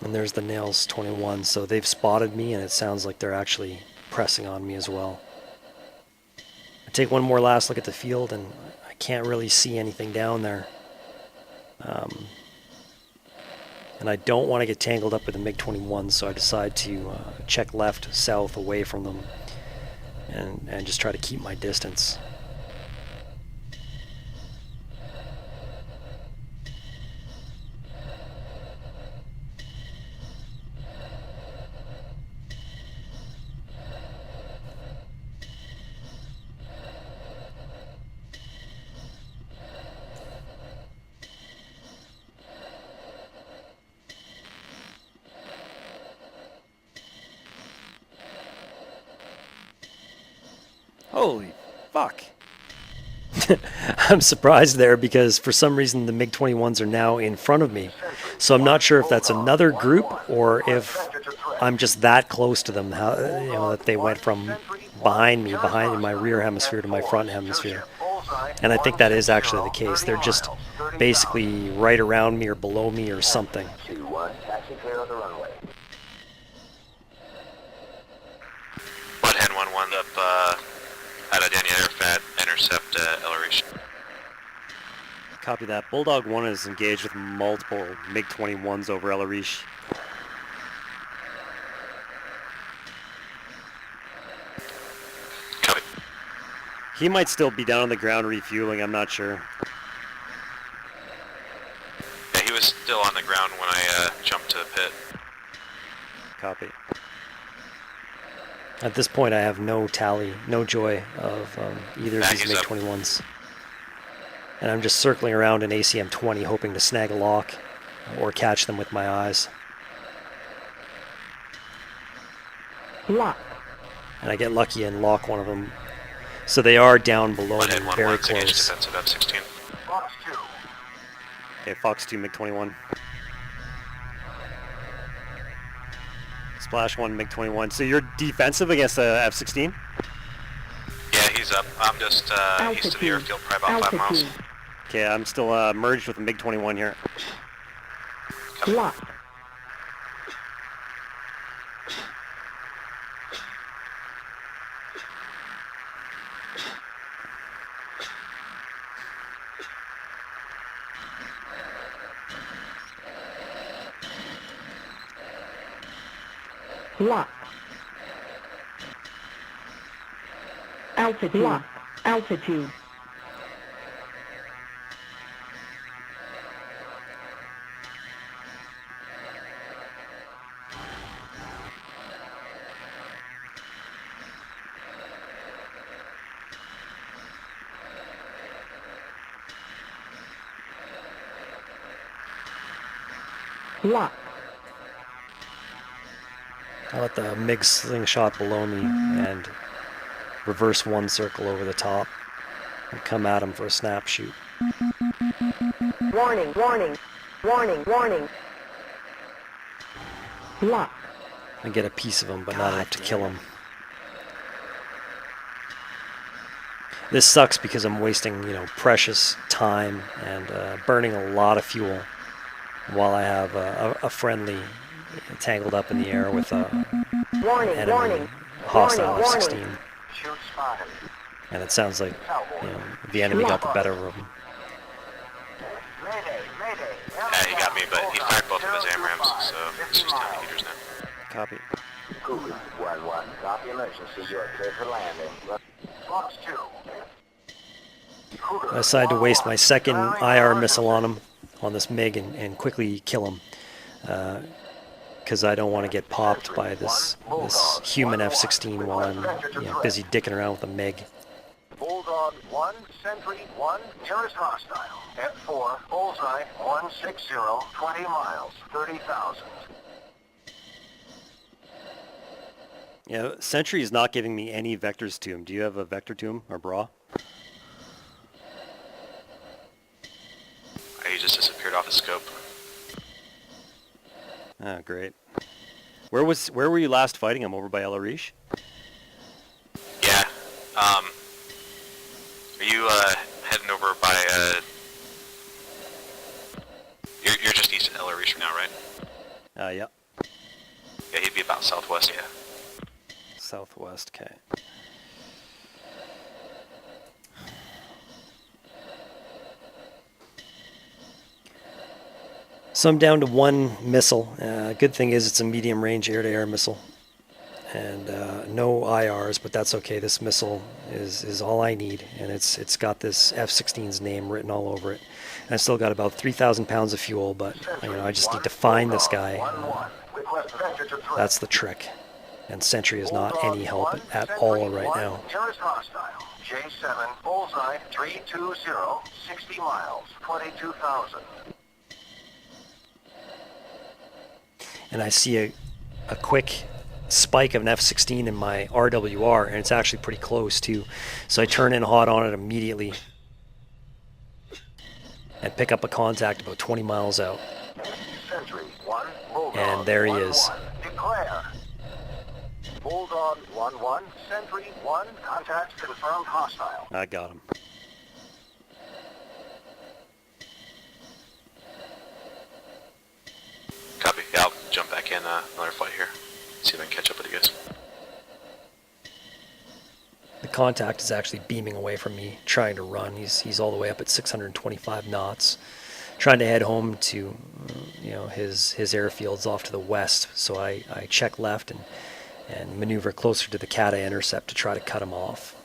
And there's the Nails 21, so they've spotted me, and it sounds like they're actually pressing on me as well. I take one more last look at the field, and I can't really see anything down there. And and I don't want to get tangled up with the MiG-21, so I decide to check left, south, away from them, and just try to keep my distance. Holy fuck. I'm surprised there because for some reason the MiG-21s are now in front of me. So I'm not sure if that's another group or if I'm just that close to them, how, that they went from behind me, behind in my rear hemisphere to my front hemisphere. And I think that is actually the case. They're just basically right around me or below me or something. 2-1, taxi clear of the runway. But Hen 1-1 up at a Daniel Airfat, intercept El Arish. Copy that. Bulldog 1 is engaged with multiple MiG-21s over El Arish. Copy. He might still be down on the ground refueling, I'm not sure. Yeah, he was still on the ground when I jumped to the pit. Copy. At this point, I have no tally, no joy of either of these Baggy's up. MiG-21s. And I'm just circling around an ACM-20 hoping to snag a lock or catch them with my eyes. Lock. And I get lucky and lock one of them. So they are down below But me, Hen very 1-1's engaged close. defensive F-16. Fox 2. Okay, Fox 2, MiG-21. Splash 1, MiG-21. So you're defensive against a F-16? Yeah, he's up. I'm just east of the airfield, probably about 5 miles. Okay, I'm still merged with a MiG-21 here. Lock. Lock. Altitude. Lock. Altitude. Lock. I let the MiG slingshot below me and reverse one circle over the top and come at him for a snap shoot. Warning, warning, warning, warning. Lock. And get a piece of him, but not enough to kill him. This sucks because I'm wasting, precious time and burning a lot of fuel while I have a friendly tangled up in the air with a Warning, enemy warning. hostile Warning, F-16. warning. Shoot spotted. And it sounds like the enemy got the better of him. Mayday, mayday. Yeah, he got me, but he fired both of his AMRAAMs, so it's just 10 meters now. Copy. Cougar 1-1. Copy emergency. You're clear for landing. Fox 2. I decided to waste my second IR missile on him, on this MiG, and quickly kill him. Because I don't want to get popped by this human F-16 while I'm busy dicking around with a MiG. Bulldog 1, Sentry 1, nearest hostile. F4, bullseye 160, 20 miles, 30,000. Yeah, Sentry is not giving me any vectors to him. Do you have a vector to him, or bra? He just disappeared off the scope. Ah, great. Where were you last fighting him? Over by El Arish? Yeah. Are you heading over by You're just east of El Arish now, right? Yeah. Yeah, he'd be about southwest. Yeah. Southwest, okay. So I'm down to one missile. Good thing is it's a medium-range air-to-air missile. And no IRs, but that's okay. This missile is all I need, and it's got this F-16's name written all over it. And I still got about 3,000 pounds of fuel, but I just need to find this guy. That's the trick. And Sentry is not any help at all right now. Nearest hostile. J7, bullseye, 320, 60 miles, 22,000. And I see a quick spike of an F-16 in my RWR, and it's actually pretty close too. So I turn in hot on it immediately and pick up a contact about 20 miles out. Sentry, 1, Bulldog, And there he 1, is. 1. Declare. Bulldog 1-1, Sentry 1, contact confirmed hostile. I got him. Copy. Yeah, I'll jump back in another flight here. See if I can catch up with you guys. The contact is actually beaming away from me, trying to run. He's all the way up at 625 knots, trying to head home to his airfields off to the west. So I check left and maneuver closer to the Kata intercept to try to cut him off.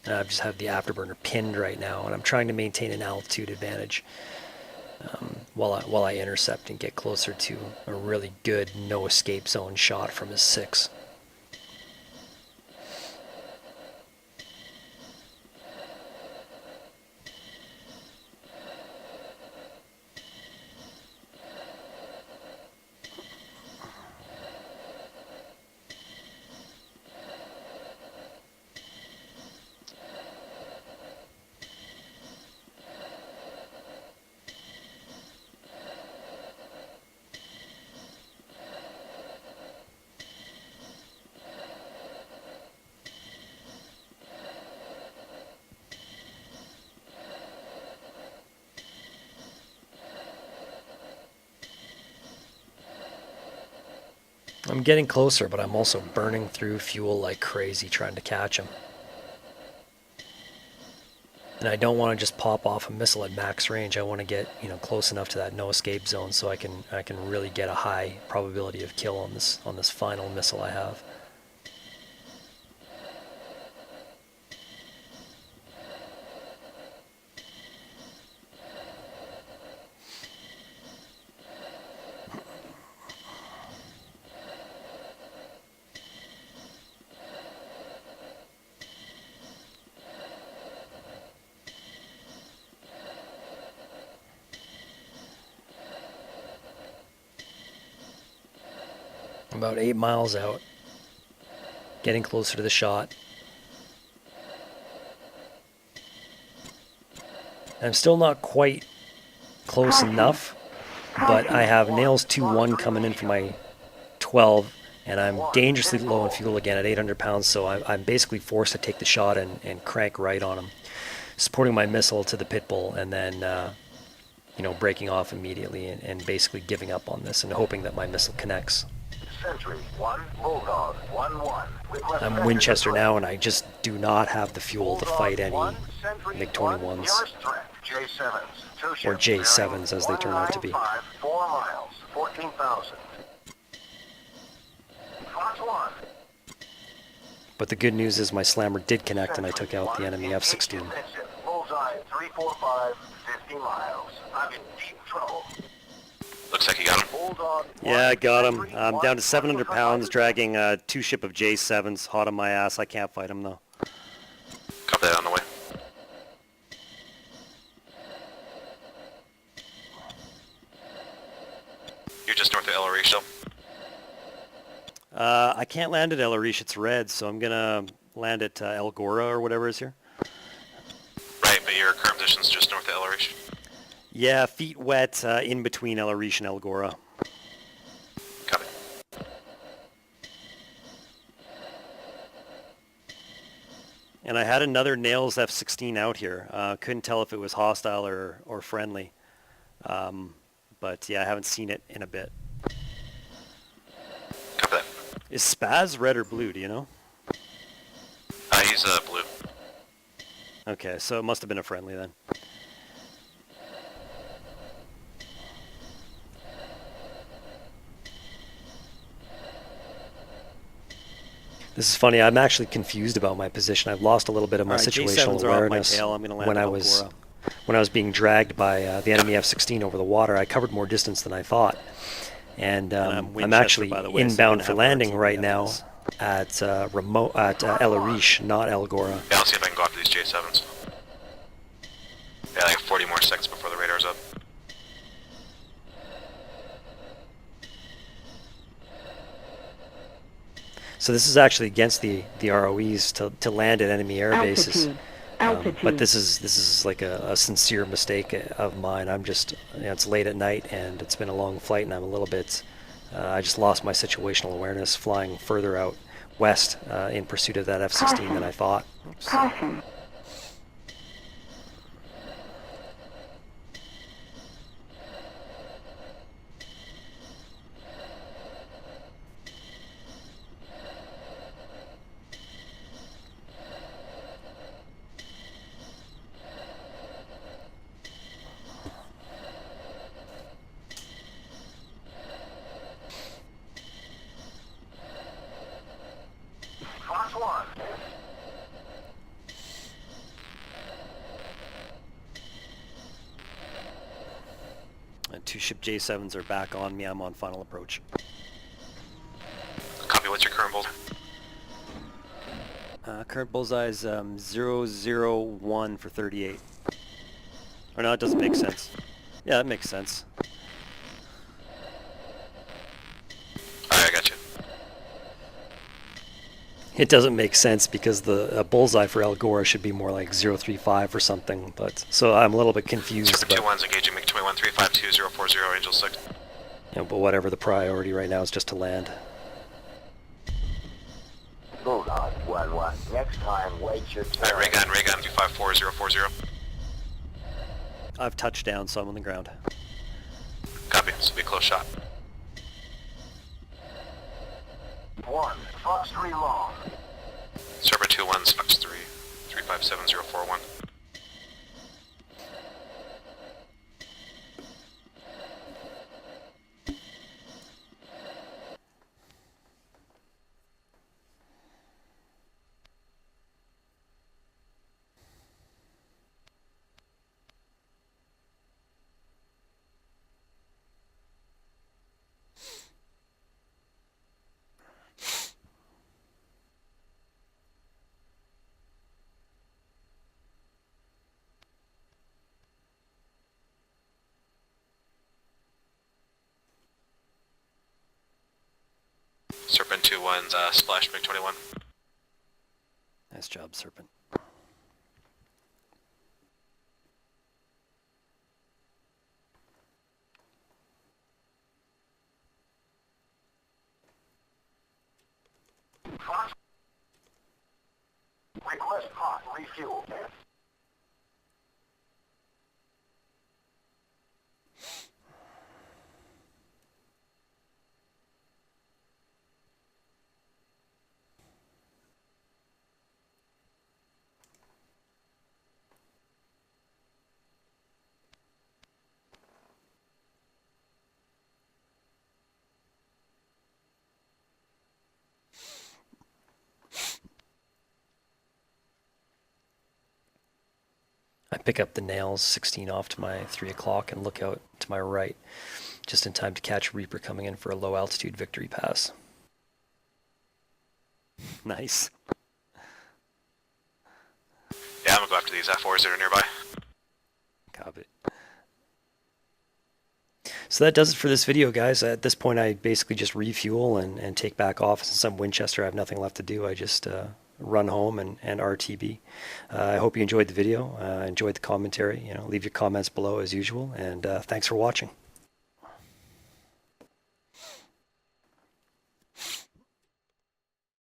And I just have the afterburner pinned right now, and I'm trying to maintain an altitude advantage while I intercept and get closer to a really good no escape zone shot from his 6. I'm getting closer, but I'm also burning through fuel like crazy trying to catch him. And I don't want to just pop off a missile at max range. I want to get close enough to that no escape zone so I can really get a high probability of kill on this final missile I have. About 8 miles out, getting closer to the shot. I'm still not quite close enough, but I have nails 2-1 coming in for my 12, and I'm dangerously low in fuel again at 800 pounds, so I'm basically forced to take the shot and crank right on him, supporting my missile to the pit bull, and then breaking off immediately and basically giving up on this and hoping that my missile connects. Sentry 1, Bulldog 1-1. I'm Winchester now, and I just do not have the fuel to fight any MiG-21s, or J7s as they turn out to be. 4 miles, 14,000. Fox 1. But the good news is my slammer did connect, and I took out the enemy F-16. Bullseye 345, 50 miles. I'm in deep trouble. Looks like you got him. Yeah, I got him. I'm down to 700 pounds, dragging 2 ship of J7s. Hot on my ass. I can't fight him, though. Copy that on the way. You're just north of El Arish, though? I can't land at El Arish. It's red, so I'm going to land at El Gora or whatever is here. Right, but your current position's just north of El Arish? Yeah, feet wet in between El Arish and El Gora. Copy. And I had another Nails F-16 out here. Couldn't tell if it was hostile or friendly. But yeah, I haven't seen it in a bit. Copy that. Is Spaz red or blue, do you know? He's blue. Okay, so it must have been a friendly then. This is funny. I'm actually confused about my position. I've lost a little bit of my Alright, situational J7s are off my awareness tail. I'm gonna land when at I El was Gora. when I was being dragged by the enemy F-16 over the water. I covered more distance than I thought, and I'm I'm Winchester, actually by the way, so you're inbound gonna for have landing RTB right after now this. at El Arish, not El Gora. Yeah, I'll see if I can go after these J7s. Yeah, like 40 more seconds before the radar's up. So this is actually against the ROEs to land at enemy air bases. But this is like a sincere mistake of mine. I'm just, it's late at night and it's been a long flight, and I'm a little bit, I just lost my situational awareness flying further out west in pursuit of that F-16 than I thought. Oops. Caution. Fox 1. And 2 ship J7s are back on me. I'm on final approach. Copy, what's your current bolt? Current bullseye is 001 for 38. Or no, it doesn't make sense. Yeah, that makes sense. Alright, I got you. It doesn't make sense because the bullseye for El Gora should be more like 035 or something. But so I'm a little bit confused. Super But, 2-1's engaging MiG-21 352 040 Angel 6. but whatever, the priority right now is just to land. Bulldog 1-1. Next time, wait your turn. Alright, ray gun 254 040. I've touched down, so I'm on the ground. Copy, this will be a close shot. 1. Fox 3 long. Serpent 2-1's Fox 3 357 041. Serpent 2-1's splash MiG-21. Nice job, Serpent. Fox. Request hot refuel. I pick up the nails 16 off to my 3 o'clock and look out to my right, just in time to catch Reaper coming in for a low altitude victory pass. Nice. Yeah, I'm gonna go after these F4s that are nearby. Copy. So that does it for this video, guys. At this point, I basically just refuel and take back off. Since I'm Winchester, I have nothing left to do. I just run home and RTB. I hope you enjoyed the video, enjoyed the commentary. Leave your comments below as usual, and thanks for watching.